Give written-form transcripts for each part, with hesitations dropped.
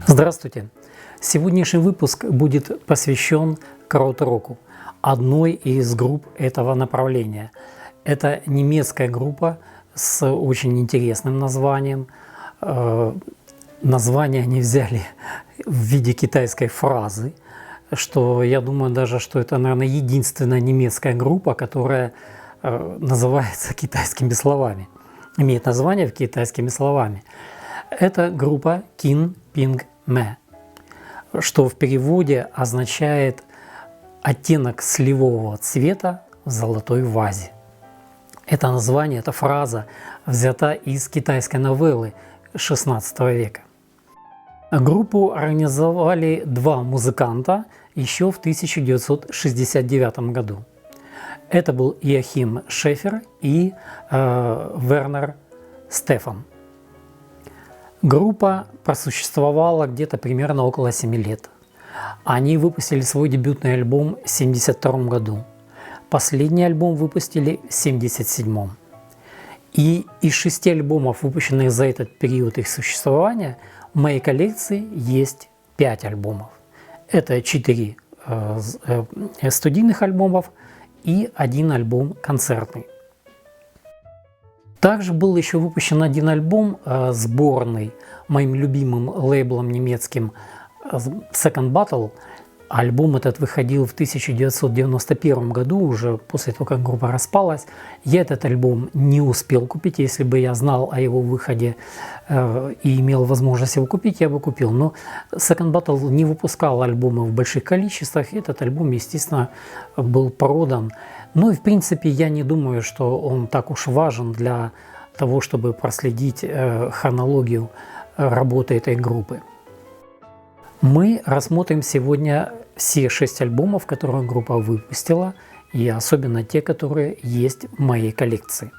Здравствуйте! Сегодняшний выпуск будет посвящен краудроку, одной из групп этого направления. Это немецкая группа с очень интересным названием. Название они взяли в виде китайской фразы, что я думаю даже, что это, наверное, единственная немецкая группа, которая называется китайскими словами, имеет название китайскими словами. Это группа Kin Ping Me, что в переводе означает оттенок сливового цвета в золотой вазе. Это название, эта фраза взята из китайской новеллы XVI века. Группу организовали два музыканта еще в 1969 году. Это был Йохим Шефер и Вернер Стефан. Группа просуществовала где-то примерно около 7 лет. Они выпустили свой дебютный альбом в 1972 году. Последний альбом выпустили в 1977. И из 6 альбомов, выпущенных за этот период их существования, в моей коллекции есть 5 альбомов. Это 4 студийных альбомов и 1 альбом концертный. Также был еще выпущен один альбом, сборный моим любимым лейблом немецким Second Battle. Альбом этот выходил в 1991 году, уже после того, как группа распалась. Я этот альбом не успел купить. Если бы я знал о его выходе и имел возможность его купить, я бы купил. Но Second Battle не выпускал альбомы в больших количествах. Этот альбом, естественно, был продан. Ну и в принципе я не думаю, что он так уж важен для того, чтобы проследить хронологию работы этой группы. Мы рассмотрим сегодня все 6 альбомов, которые группа выпустила, и особенно те, которые есть в моей коллекции.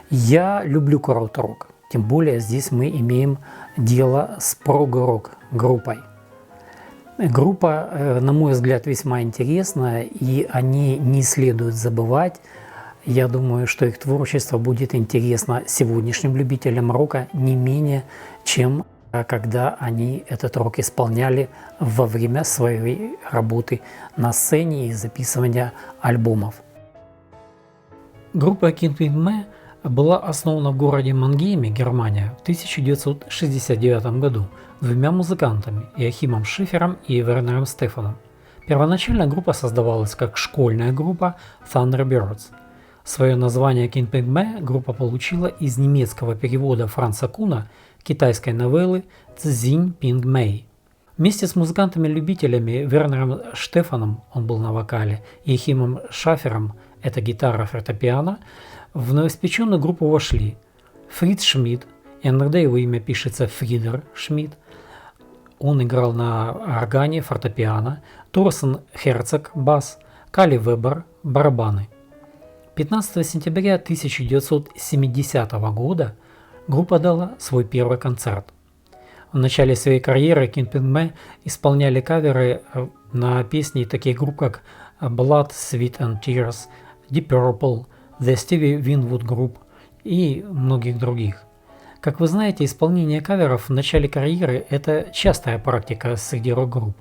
Я люблю крауд-рок, тем более здесь мы имеем дело с прог-рок группой. Группа, на мой взгляд, весьма интересная, и о ней не следует забывать. Я думаю, что их творчество будет интересно сегодняшним любителям рока не менее, чем когда они этот рок исполняли во время своей работы на сцене и записывания альбомов. Группа Kin Ping Me была основана в городе Мангейме, Германия, в 1969 году двумя музыкантами – Йохимом Шефером и Вернером Стефаном. Первоначально группа создавалась как школьная группа Thunderbirds. Свое название Kin Ping Me группа получила из немецкого перевода Франца Куна китайской новеллы Цзинь Пинг Мэй. Вместе с музыкантами-любителями Вернером Штефаном, он был на вокале, и Йохимом Шафером, это гитара, фортепиано, в новоиспеченную группу вошли Фриц Шмидт, иногда его имя пишется Фридер Шмидт, он играл на органе, фортепиано, Торстен Херцог, бас, Кали Вебер, барабаны. 15 сентября 1970 года группа дала свой первый концерт. В начале своей карьеры Kin Ping Me исполняли каверы на песни таких групп, как Blood, Sweat and Tears, Deep Purple, The Stevie Winwood Group и многих других. Как вы знаете, исполнение каверов в начале карьеры – это частая практика среди рок-групп.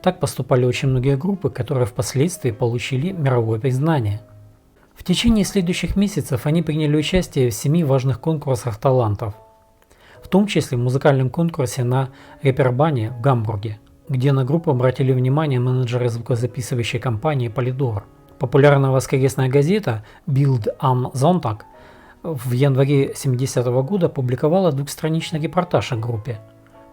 Так поступали очень многие группы, которые впоследствии получили мировое признание. В течение следующих месяцев они приняли участие в 7 важных конкурсах талантов, в том числе в музыкальном конкурсе на Репербане в Гамбурге, где на группу обратили внимание менеджеры звукозаписывающей компании Polydor. Популярная воскресная газета Bild am Sonntag в январе 70-го года публиковала двухстраничный репортаж о группе,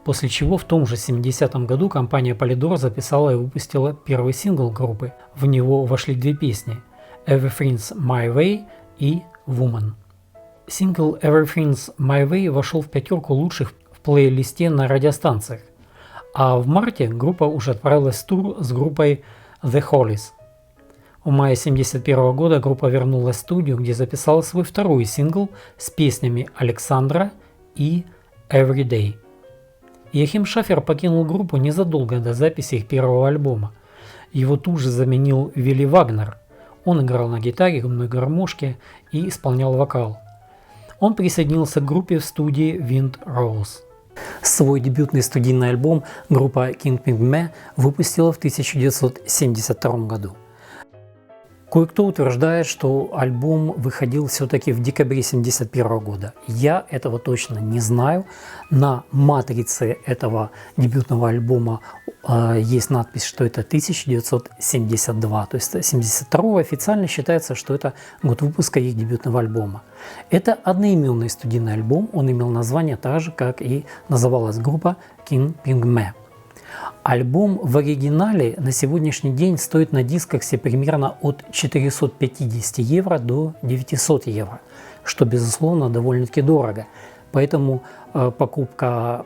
после чего в том же 70-м году компания Polydor записала и выпустила первый сингл группы. В него вошли 2 песни Everything's My Way и Woman. Сингл Everything's My Way вошел в 5 лучших в плейлисте на радиостанциях, а в марте группа уже отправилась в тур с группой The Hollies. В мае 1971 года группа вернулась в студию, где записала свой второй сингл с песнями Александра и Everyday. Йохим Шафер покинул группу незадолго до записи их первого альбома. Его тут же заменил Вилли Вагнер. Он играл на гитаре, губной гармошке и исполнял вокал. Он присоединился к группе в студии Wind Rose. Свой дебютный студийный альбом группа King Pygmy выпустила в 1972 году. Кое-кто утверждает, что альбом выходил все-таки в декабре 1971 года. Я этого точно не знаю. На матрице этого дебютного альбома есть надпись, что это 1972. То есть 1972 официально считается, что это год выпуска их дебютного альбома. Это одноименный студийный альбом. Он имел название так же, как и называлась группа King Pygmy. Альбом в оригинале на сегодняшний день стоит на дискоксе примерно от 450 евро до 900 евро, что, безусловно, довольно-таки дорого. Поэтому покупка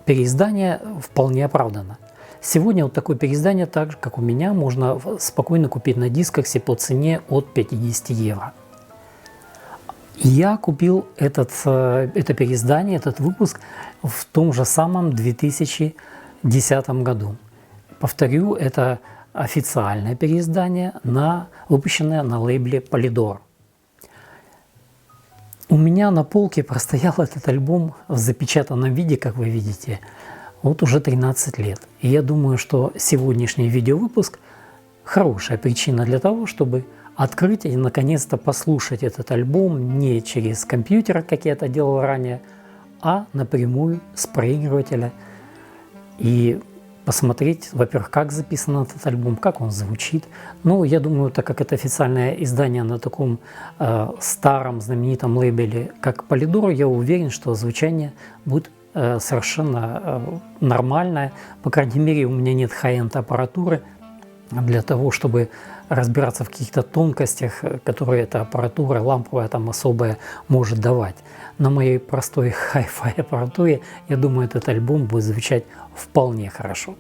переиздания вполне оправдана. Сегодня вот такое переиздание, так же как у меня, можно спокойно купить на дискоксе по цене от 50 евро. Я купил это переиздание, этот выпуск в том же самом 2010 году. Повторю, это официальное переиздание, выпущенное на лейбле Polydor. У меня на полке простоял этот альбом в запечатанном виде, как вы видите, вот уже 13 лет. И я думаю, что сегодняшний видеовыпуск – хорошая причина для того, чтобы открыть и наконец-то послушать этот альбом не через компьютер, как я это делал ранее, а напрямую с проигрывателя и посмотреть, во-первых, как записан этот альбом, как он звучит. Ну, я думаю, так как это официальное издание на таком старом знаменитом лейбле, как Polydor, я уверен, что звучание будет совершенно нормальное. По крайней мере, у меня нет хай-энд аппаратуры для того, чтобы разбираться в каких-то тонкостях, которые эта аппаратура ламповая там особая может давать. На моей простой хай-фай аппаратуре, я думаю, этот альбом будет звучать вполне хорошо.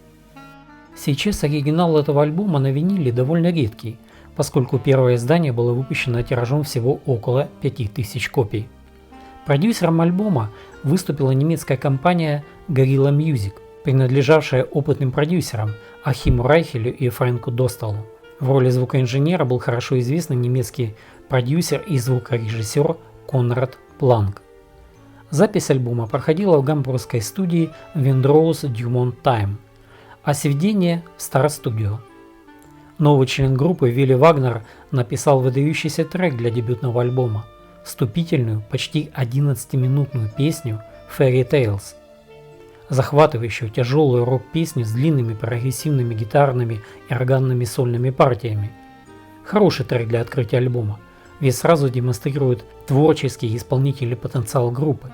Сейчас оригинал этого альбома на виниле довольно редкий, поскольку первое издание было выпущено тиражом всего около 5000 копий. Продюсером альбома выступила немецкая компания Gorilla Music, принадлежавшая опытным продюсерам Ахиму Райхелю и Фрэнку Досталу. В роли звукоинженера был хорошо известный немецкий продюсер и звукорежиссер Конрад Планк. Запись альбома проходила в гамбургской студии Wind Rose Dumont Time, а сведение в Star Studio. Новый член группы Вилли Вагнер написал выдающийся трек для дебютного альбома, вступительную, почти 11-минутную песню Fairy Tales. Захватывающую тяжелую рок-песню с длинными прогрессивными гитарными и органными сольными партиями. Хороший трек для открытия альбома, ведь сразу демонстрирует творческий и исполнительный потенциал группы.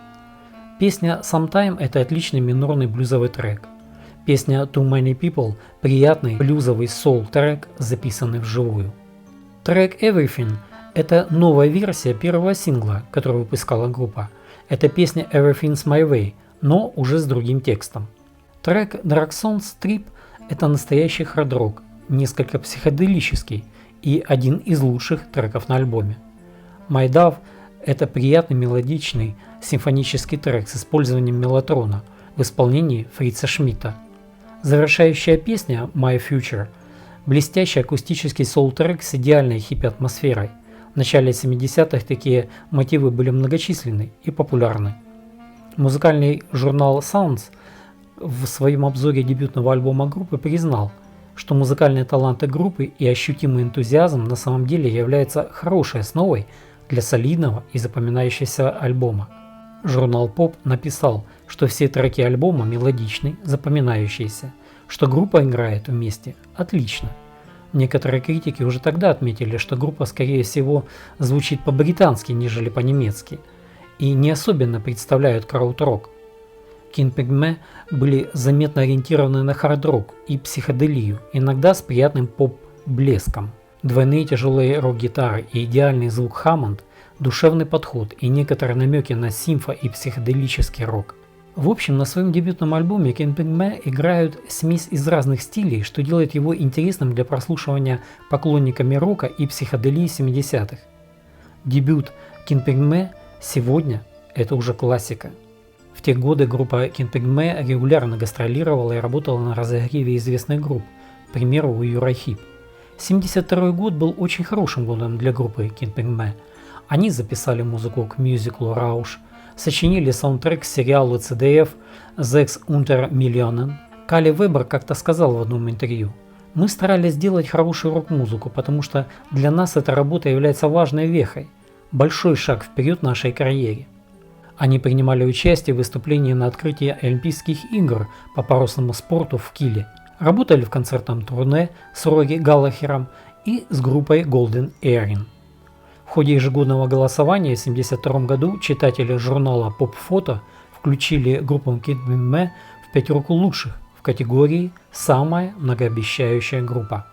Песня Sometime – это отличный минорный блюзовый трек. Песня Too Many People – приятный блюзовый соул-трек, записанный вживую. Трек Everything – это новая версия первого сингла, который выпускала группа. Это песня Everything's My Way, но уже с другим текстом. Трек Dark Sons Trip – это настоящий хард-рок, несколько психоделический и один из лучших треков на альбоме. My Dove – это приятный мелодичный симфонический трек с использованием мелатрона в исполнении Фрица Шмидта. Завершающая песня My Future – блестящий акустический соул-трек с идеальной хиппи-атмосферой. В начале 70-х такие мотивы были многочисленны и популярны. Музыкальный журнал Sounds в своем обзоре дебютного альбома группы признал, что музыкальные таланты группы и ощутимый энтузиазм на самом деле являются хорошей основой для солидного и запоминающегося альбома. Журнал Pop написал, что все треки альбома мелодичны, запоминающиеся, что группа играет вместе отлично. Некоторые критики уже тогда отметили, что группа скорее всего звучит по-британски, нежели по-немецки, и не особенно представляют крауд-рок. King Pygmy были заметно ориентированы на хард-рок и психоделию, иногда с приятным поп-блеском. Двойные тяжелые рок-гитары и идеальный звук Хаммонд, душевный подход и некоторые намеки на симфо и психоделический рок. В общем, на своем дебютном альбоме King Pygmy играют смесь из разных стилей, что делает его интересным для прослушивания поклонниками рока и психоделии 70-х. Дебют King Pygmy сегодня – это уже классика. В В те годы группа King Pygmy регулярно гастролировала и работала на разогреве известных групп, к примеру, у Юрахип. 1972 год был очень хорошим годом для группы King Pygmy. Они записали музыку к мюзиклу «Рауш», сочинили саундтрек к сериалу CDF «Sechs unter Millionen». Кали Вебер как-то сказал в одном интервью: «Мы старались сделать хорошую рок-музыку, потому что для нас эта работа является важной вехой, большой шаг вперед в нашей карьере». Они принимали участие в выступлении на открытии Олимпийских игр по парусному спорту в Киле, работали в концертном турне с Роги Галлахером и с группой Golden Earring. В ходе ежегодного голосования в 1972 году читатели журнала Pop Photo включили группу King Pygmy в пятерку лучших в категории «Самая многообещающая группа».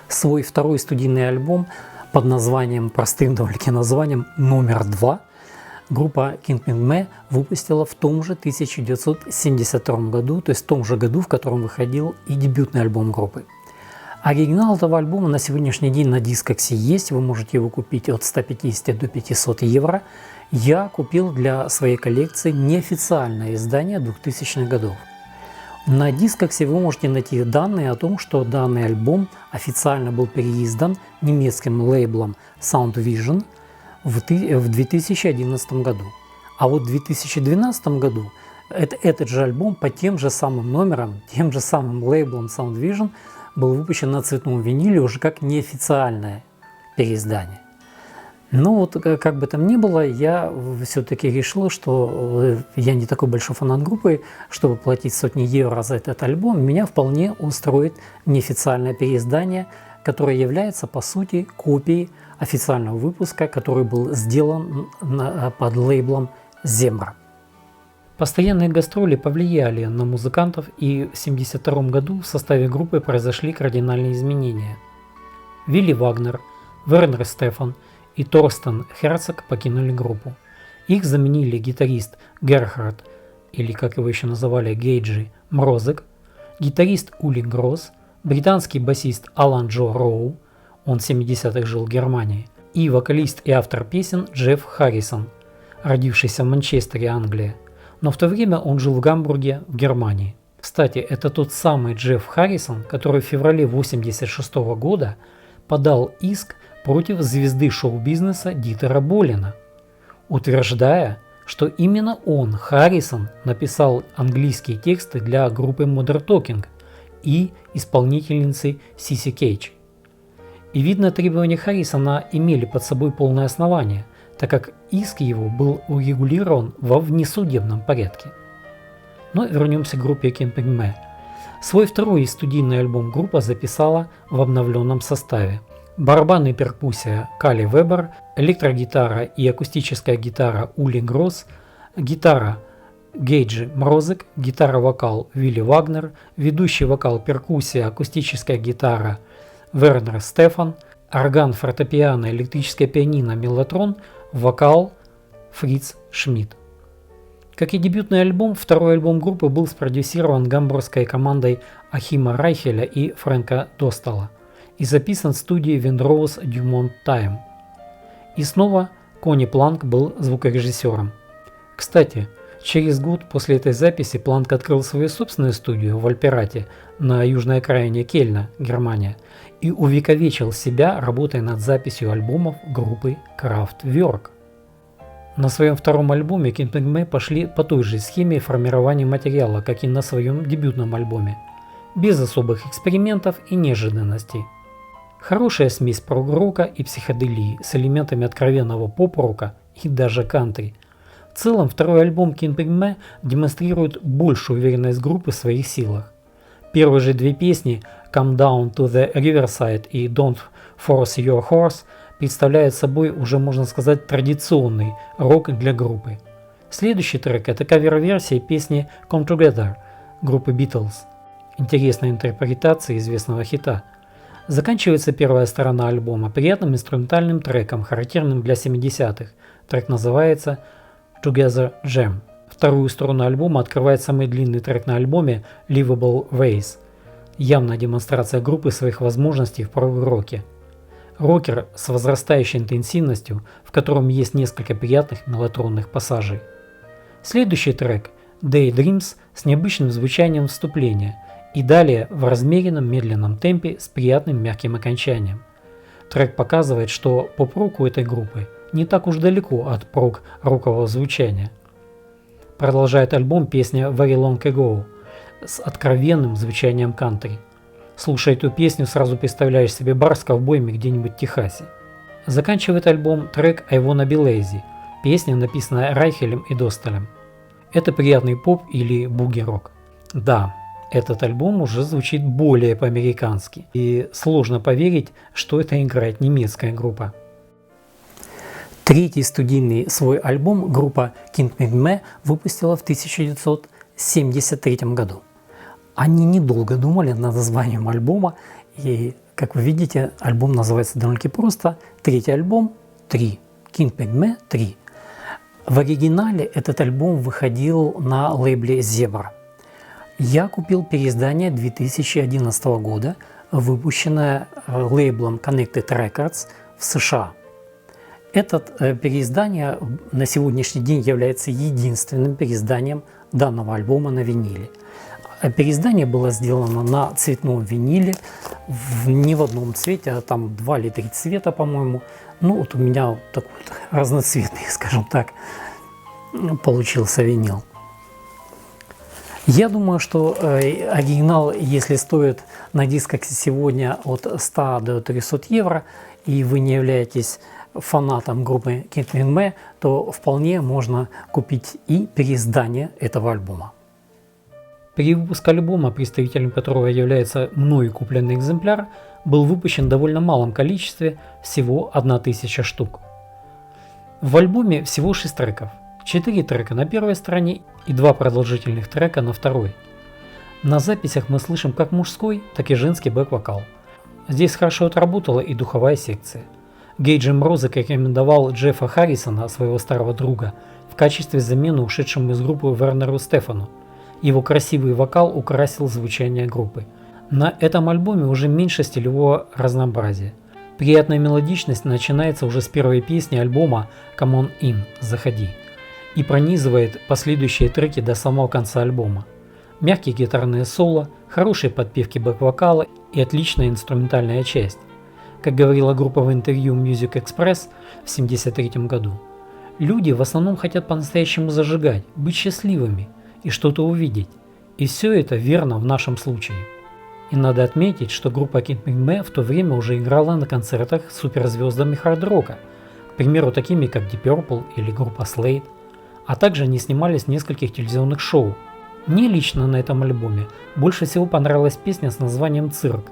Свой второй студийный альбом под названием, простым довольно названием «Номер 2» группа King Pygmy выпустила в том же 1972 году, то есть в том же году, в котором выходил и дебютный альбом группы. Оригинал этого альбома на сегодняшний день на Discogs есть, вы можете его купить от 150 до 500 евро. Я купил для своей коллекции неофициальное издание 2000-х годов. На Discogs вы можете найти данные о том, что данный альбом официально был переиздан немецким лейблом Sound Vision в 2011 году. А вот в 2012 году этот же альбом по тем же самым номерам, тем же самым лейблом Sound Vision был выпущен на цветном виниле уже как неофициальное переиздание. Но вот как бы там ни было, я все-таки решил, что я не такой большой фанат группы, чтобы платить сотни евро за этот альбом. Меня вполне устроит неофициальное переиздание, которое является по сути копией официального выпуска, который был сделан под лейблом Zebra. Постоянные гастроли повлияли на музыкантов, и в 1972 году в составе группы произошли кардинальные изменения. Вилли Вагнер, Вернер Стефан и Торстен Херцог покинули группу. Их заменили гитарист Герхард, или как его еще называли Гейджи, Мрозек, гитарист Ули Гросс, британский басист Алан Джо Роу, он в 70-х жил в Германии, и вокалист и автор песен Джефф Харрисон, родившийся в Манчестере, Англия, но в то время он жил в Гамбурге, в Германии. Кстати, это тот самый Джефф Харрисон, который в феврале 1986 года подал иск против звезды шоу-бизнеса Дитера Болина, утверждая, что именно он, Харрисон, написал английские тексты для группы Modern Talking и исполнительницы Сиси Кейдж. И видно, требования Харрисона имели под собой полное основание, так как иск его был урегулирован во внесудебном порядке. Но вернемся к группе King Pygmy. Свой второй студийный альбом группа записала в обновленном составе. Барабаны и перкуссия Кали Вебер, электрогитара и акустическая гитара Ули Гросс, гитара Гейджи Мрозек, гитара-вокал Вилли Вагнер, ведущий вокал, перкуссия, акустическая гитара Вернер Стефан, орган, фортепиано, электрическое пианино Меллотрон, вокал Фриц Шмидт. Как и дебютный альбом, второй альбом группы был спродюсирован гамбургской командой Ахима Райхеля и Фрэнка Достала и записан в студии Windrose Dumont Time. И снова Кони Планк был звукорежиссером. Кстати, через год после этой записи Планк открыл свою собственную студию в Альперате на южной окраине Кельна, Германия, и увековечил себя, работая над записью альбомов группы Kraftwerk. На своем втором альбоме King Pygmy пошли по той же схеме формирования материала, как и на своем дебютном альбоме, без особых экспериментов и неожиданностей. Хорошая смесь прог-рока и психоделии с элементами откровенного поп-рока и даже кантри. В целом, второй альбом King Pygmy демонстрирует большую уверенность группы в своих силах. Первые же две песни Come Down to the Riverside и Don't Force Your Horse представляют собой уже, можно сказать, традиционный рок для группы. Следующий трек – это кавер-версия песни Come Together группы Beatles. Интересная интерпретация известного хита. Заканчивается первая сторона альбома приятным инструментальным треком, характерным для 70-х. Трек называется Together Jam. Вторую сторону альбома открывает самый длинный трек на альбоме Livable Ways. Явная демонстрация группы своих возможностей в прог-роке. Рокер с возрастающей интенсивностью, в котором есть несколько приятных меллотронных пассажей. Следующий трек Daydreams с необычным звучанием вступления и далее в размеренном медленном темпе с приятным мягким окончанием. Трек показывает, что поп-рок у этой группы не так уж далеко от прог-рокового звучания. Продолжает альбом песня Very Long Ago с откровенным звучанием кантри. Слушая эту песню, сразу представляешь себе бар с ковбоями где-нибудь в Техасе. Заканчивает альбом трек I Wanna Be Lazy, песня, написанная Райхелем и Досталем. Это приятный поп или буги-рок. Да, этот альбом уже звучит более по-американски, и сложно поверить, что это играет немецкая группа. Третий студийный свой альбом группа King Pygmy выпустила в 1973 году. Они недолго думали над названием альбома, и, как вы видите, альбом называется довольно-таки просто. Третий альбом 3. King Pygmy 3. В оригинале этот альбом выходил на лейбле Zebra. Я купил переиздание 2011 года, выпущенное лейблом Connected Records в США. Это переиздание на сегодняшний день является единственным переизданием данного альбома на виниле. Переиздание было сделано на цветном виниле, не в одном цвете, а там 2 или 3 цвета, по-моему. Ну вот у меня такой разноцветный, скажем так, получился винил. Я думаю, что оригинал, если стоит на дисках сегодня от 100 до 300 евро, и вы не являетесь фанатом группы King Pygmy, то вполне можно купить и переиздание этого альбома. Перевыпуск альбома, представителем которого является мною купленный экземпляр, был выпущен в довольно малом количестве, всего 1000 штук. В альбоме всего 6 треков. 4 трека на первой стороне и 2 продолжительных трека на второй. На записях мы слышим как мужской, так и женский бэк-вокал. Здесь хорошо отработала и духовая секция. Гейдж Мрозек рекомендовал Джеффа Харрисона, своего старого друга, в качестве замены ушедшему из группы Вернеру Стефану. Его красивый вокал украсил звучание группы. На этом альбоме уже меньше стилевого разнообразия. Приятная мелодичность начинается уже с первой песни альбома Come On In, Заходи, и пронизывает последующие треки до самого конца альбома. Мягкие гитарные соло, хорошие подпевки бэк-вокала и отличная инструментальная часть. Как говорила группа в интервью Music Express в 1973 году, люди в основном хотят по-настоящему зажигать, быть счастливыми и что-то увидеть. И все это верно в нашем случае. И надо отметить, что группа King Pygmy в то время уже играла на концертах с суперзвездами хард-рока, к примеру, такими как Deep Purple или группа Slade, а также они снимались в нескольких телевизионных шоу. Мне лично на этом альбоме больше всего понравилась песня с названием «Цирк»,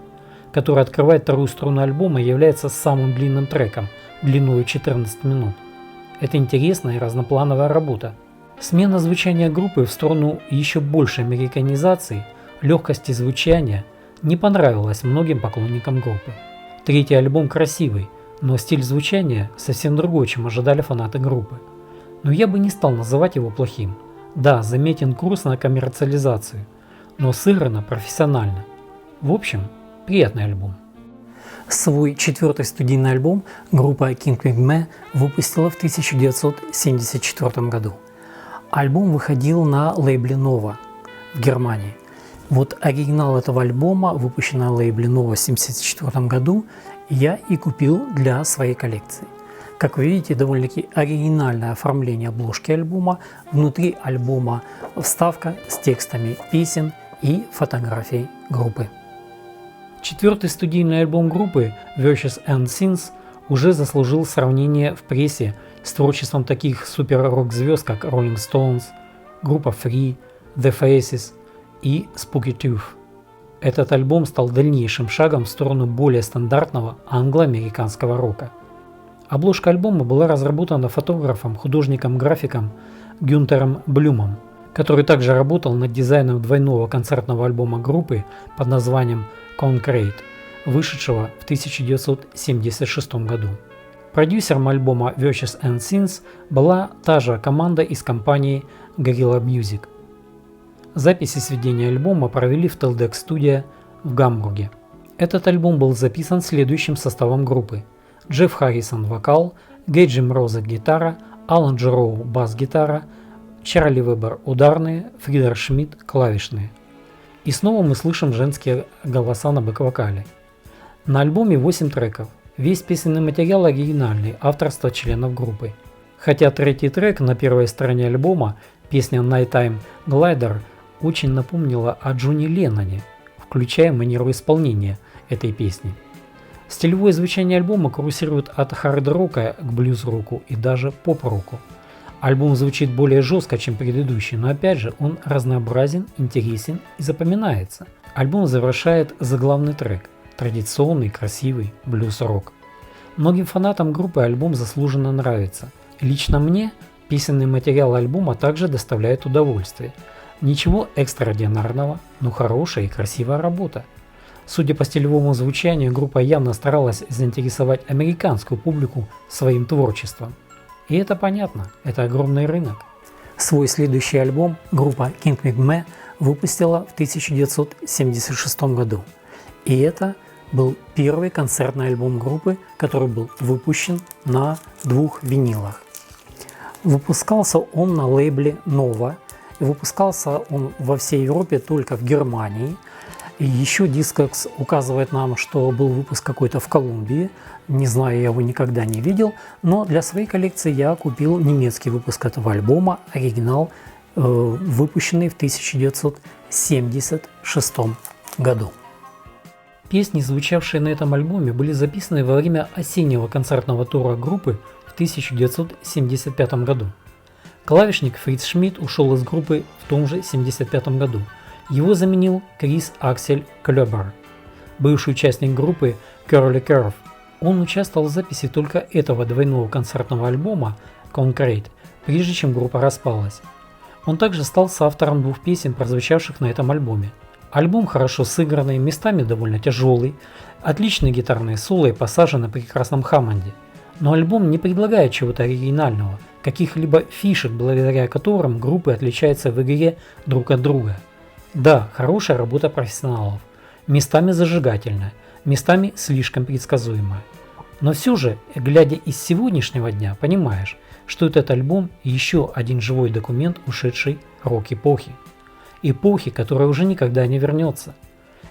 которая открывает вторую струну альбома и является самым длинным треком, длиной 14 минут. Это интересная и разноплановая работа. Смена звучания группы в сторону еще большей американизации, легкости звучания не понравилась многим поклонникам группы. Третий альбом красивый, но стиль звучания совсем другой, чем ожидали фанаты группы. Но я бы не стал называть его плохим. Да, заметен курс на коммерциализацию, но сыграно профессионально. В общем, приятный альбом. Свой 4-й студийный альбом группа King Pygmy выпустила в 1974 году. Альбом выходил на лейбле Nova в Германии. Вот оригинал этого альбома, выпущенный на лейбле Nova в 1974 году, я и купил для своей коллекции. Как вы видите, довольно-таки оригинальное оформление обложки альбома. Внутри альбома вставка с текстами песен и фотографией группы. 4-й студийный альбом группы Verses and Sins уже заслужил сравнение в прессе с творчеством таких супер-рок-звезд, как Rolling Stones, группа Free, The Faces и Spooky Tooth. Этот альбом стал дальнейшим шагом в сторону более стандартного англо-американского рока. Обложка альбома была разработана фотографом, художником-графиком Гюнтером Блюмом, который также работал над дизайном двойного концертного альбома группы под названием Concrete, вышедшего в 1976 году. Продюсером альбома Verses and Sins была та же команда из компании Gorilla Music. Записи сведения альбома провели в Teldec Studio в Гамбурге. Этот альбом был записан следующим составом группы: Джефф Харрисон – вокал, Гейдж Мрозек – гитара, Алан Джероу – бас-гитара, Чарли Вебер – ударные, Фридер Шмидт – клавишные. И снова мы слышим женские голоса на бэк-вокале. На альбоме 8 треков. Весь песенный материал оригинальный, авторство членов группы. Хотя третий трек на первой стороне альбома, песня Nighttime Glider, очень напомнила о Джонни Ленноне, включая манеру исполнения этой песни. Стилевое звучание альбома курсирует от хард-рока к блюз-року и даже поп-року. Альбом звучит более жестко, чем предыдущий, но опять же он разнообразен, интересен и запоминается. Альбом завершает заглавный трек – традиционный, красивый блюз-рок. Многим фанатам группы альбом заслуженно нравится. Лично мне песенный материал альбома также доставляет удовольствие. Ничего экстраординарного, но хорошая и красивая работа. Судя по стилевому звучанию, группа явно старалась заинтересовать американскую публику своим творчеством. И это понятно, это огромный рынок. Свой следующий альбом группа King Pingme выпустила в 1976 году. И это был первый концертный альбом группы, который был выпущен на 2 винилах. Выпускался он на лейбле Nova. И выпускался он во всей Европе только в Германии. И еще Discogs указывает нам, что был выпуск какой-то в Колумбии. Не знаю, я его никогда не видел. Но для своей коллекции я купил немецкий выпуск этого альбома, оригинал, выпущенный в 1976 году. Песни, звучавшие на этом альбоме, были записаны во время осеннего концертного тура группы в 1975 году. Клавишник Фриц Шмидт ушел из группы в том же 1975 году. Его заменил Крис Аксель Клёбер, бывший участник группы Curly Curve. Он участвовал в записи только этого двойного концертного альбома Concrete, прежде чем группа распалась. Он также стал соавтором 2 песен, прозвучавших на этом альбоме. Альбом хорошо сыгранный, местами довольно тяжелый, отличные гитарные соло и пассажи на прекрасном Хаммонде. Но альбом не предлагает чего-то оригинального, каких-либо фишек, благодаря которым группы отличаются в игре друг от друга. Да, хорошая работа профессионалов, местами зажигательная, местами слишком предсказуемая. Но все же, глядя из сегодняшнего дня, понимаешь, что этот альбом еще один живой документ ушедшей рок-эпохи. Эпохи, которая уже никогда не вернется.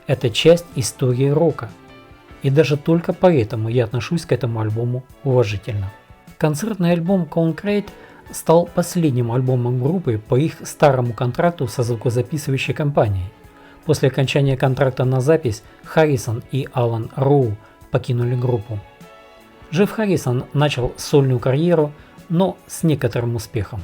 Это часть истории рока. И даже только поэтому я отношусь к этому альбому уважительно. Концертный альбом Concrete стал последним альбомом группы по их старому контракту со звукозаписывающей компанией. После окончания контракта на запись Харрисон и Алан Роу покинули группу. Джефф Харрисон начал сольную карьеру, но с некоторым успехом.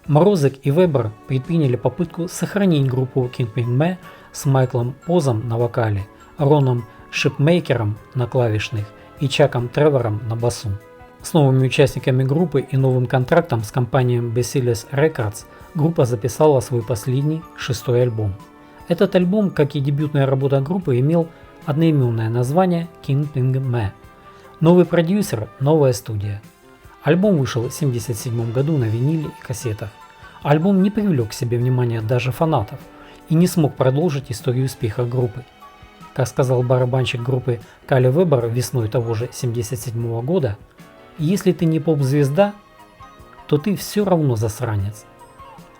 Морозек и Вебер предприняли попытку сохранить группу King Pingme с Майклом Позом на вокале, Роном Шипмейкером на клавишных и Чаком Тревором на басу. С новыми участниками группы и новым контрактом с компанией Bacillus Records группа записала свой последний, 6-й альбом. Этот альбом, как и дебютная работа группы, имел одноименное название King Pingme. Новый продюсер, новая студия. Альбом вышел в 1977 году на виниле и кассетах. Альбом не привлек к себе внимания даже фанатов и не смог продолжить историю успеха группы. Как сказал барабанщик группы Кали Вебер весной того же 1977 года, «Если ты не поп-звезда, то ты все равно засранец».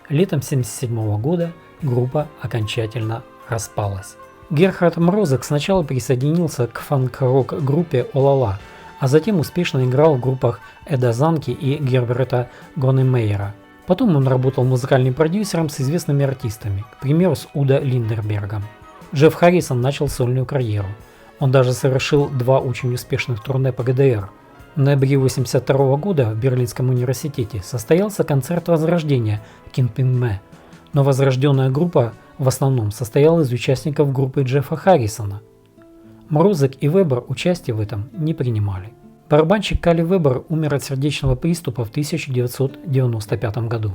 Летом 1977 года группа окончательно распалась. Герхард Мрозек сначала присоединился к фанк-рок группе Олала, а затем успешно играл в группах Эда Занки и Герберта Гронемейера. Потом он работал музыкальным продюсером с известными артистами, к примеру с Удо Линдербергом. Джефф Харрисон начал сольную карьеру. Он даже совершил 2 очень успешных турне по ГДР. В ноябре 1982 года в Берлинском университете состоялся концерт возрождения King Pingme, но возрожденная группа в основном состояла из участников группы Джеффа Харрисона. Мрозек и Вебер участие в этом не принимали. Барабанщик Кали Вебер умер от сердечного приступа в 1995 году.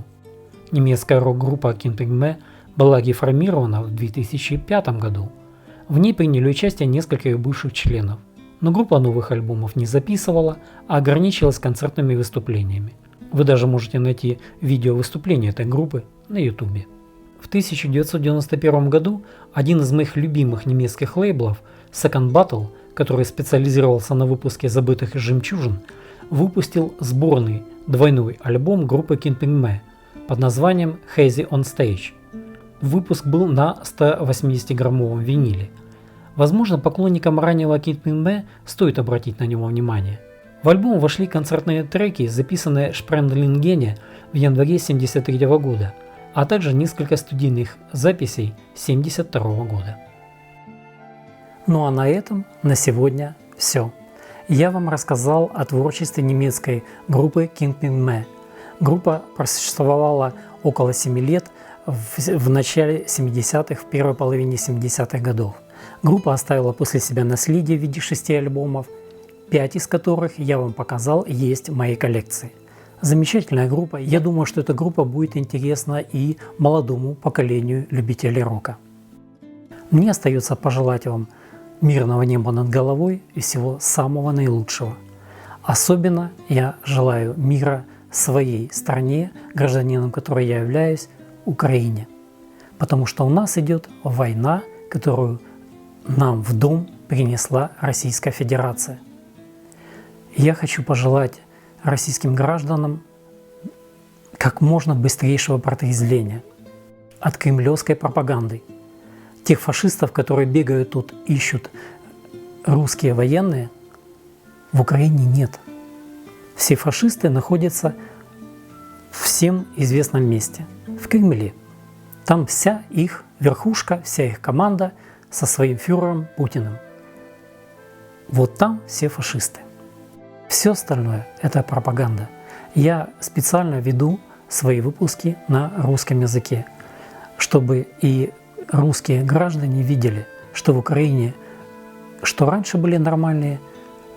Немецкая рок-группа King Pingme была реформирована в 2005 году. В ней приняли участие несколько ее бывших членов. Но группа новых альбомов не записывала, а ограничилась концертными выступлениями. Вы даже можете найти видео выступления этой группы на YouTube. В 1991 году один из моих любимых немецких лейблов, Second Battle, который специализировался на выпуске забытых жемчужин, выпустил сборный двойной альбом группы King Pingme под названием Hazy on Stage. Выпуск был на 180-граммовом виниле. Возможно, поклонникам раннего Kingpin B стоит обратить на него внимание. В альбом вошли концертные треки, записанные в Шпрендлингене в январе 1973 года, а также несколько студийных записей 1972 года. Ну а на этом на сегодня все. Я вам рассказал о творчестве немецкой группы Kingpin B. Группа просуществовала около 7 лет в начале 70-х, в первой половине 70-х годов. Группа оставила после себя наследие в виде 6 альбомов, 5 из которых я вам показал есть в моей коллекции. Замечательная группа. Я думаю, что эта группа будет интересна и молодому поколению любителей рока. Мне остается пожелать вам мирного неба над головой и всего самого наилучшего. Особенно я желаю мира своей стране, гражданином которой я являюсь, Украине. Потому что у нас идет война, которую нам в дом принесла Российская Федерация. Я хочу пожелать российским гражданам как можно быстрейшего протрезвления от кремлевской пропаганды. Тех фашистов, которые бегают тут, ищут русские военные, в Украине нет. Все фашисты находятся в всем известном месте, в Кремле. Там вся их верхушка, вся их команда со своим фюрером Путиным. Вот там все фашисты. Все остальное – это пропаганда. Я специально веду свои выпуски на русском языке, чтобы и русские граждане видели, что в Украине, что раньше были нормальные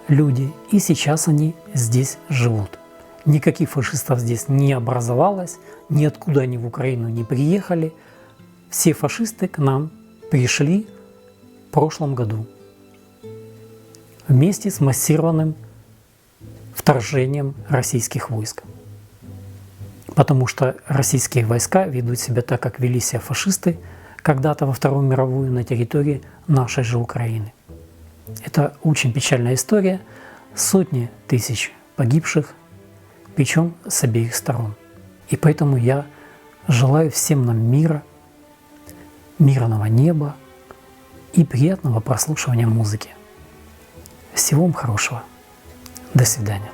люди, и сейчас они здесь живут. Никаких фашистов здесь не образовалось, ниоткуда они в Украину не приехали. Все фашисты к нам пришли в прошлом году вместе с массированным вторжением российских войск. Потому что российские войска ведут себя так, как вели себя фашисты когда-то во Вторую мировую на территории нашей же Украины. Это очень печальная история, сотни тысяч погибших, причем с обеих сторон. И поэтому я желаю всем нам мира, мирного неба и приятного прослушивания музыки. Всего вам хорошего. До свидания.